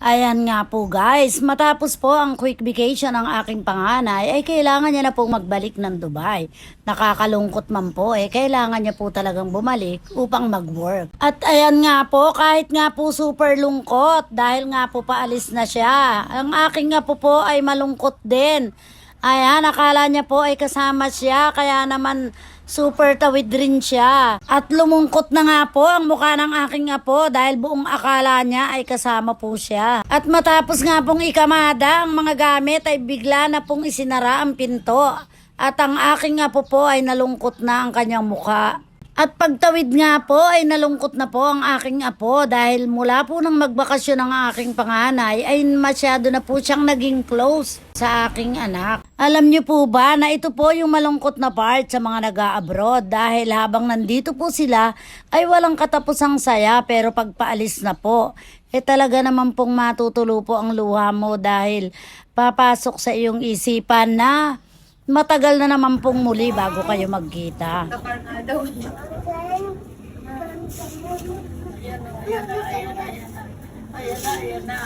Ayan nga po guys, matapos po ang quick vacation ng aking panganay ay kailangan niya na pong magbalik ng Dubai. Nakakalungkot man po kailangan niya po talagang bumalik upang mag-work. At ayan nga po, kahit nga po super lungkot dahil nga po paalis na siya. Ang aking nga po ay malungkot din. Ayan, akala niya po ay kasama siya, kaya naman super tawid rin siya. At lumungkot na nga po ang mukha ng aking apo dahil buong akala niya ay kasama po siya. At matapos nga pong ikamada ang mga gamit ay bigla na pong isinara ang pinto. At ang aking apo po ay nalungkot na ang kanyang mukha. At pagtawid nga po ay nalungkot na po ang aking apo dahil mula po nang magbakasyon ang aking panganay ay masyado na po siyang naging close sa aking anak. Alam niyo po ba na ito po yung malungkot na part sa mga nag-a-abroad dahil habang nandito po sila ay walang katapusang saya, pero pagpaalis na po talaga naman pong matutulo po ang luha mo dahil papasok sa iyong isipan na matagal na naman pong muli bago kayo magkita. Ayan na.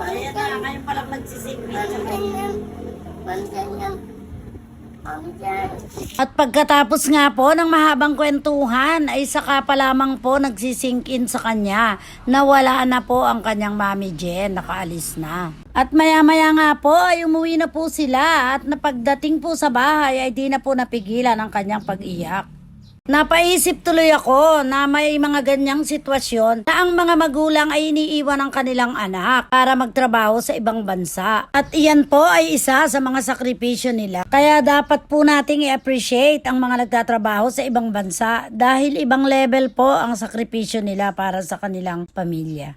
Ayan na, ngayon palang nagsisingwit. At pagkatapos nga po ng mahabang kwentuhan ay saka pa lamang po nagsisink in sa kanya na wala na po ang kanyang Mami Jen, nakaalis na. At maya-maya nga po ay umuwi na po sila at napagdating po sa bahay ay di na po napigilan ang kanyang pag-iyak. Napaisip tuloy ako na may mga ganyang sitwasyon na ang mga magulang ay iniiwan ng kanilang anak para magtrabaho sa ibang bansa. At iyan po ay isa sa mga sakripisyo nila. Kaya dapat po nating i-appreciate ang mga nagtatrabaho sa ibang bansa dahil ibang level po ang sakripisyo nila para sa kanilang pamilya.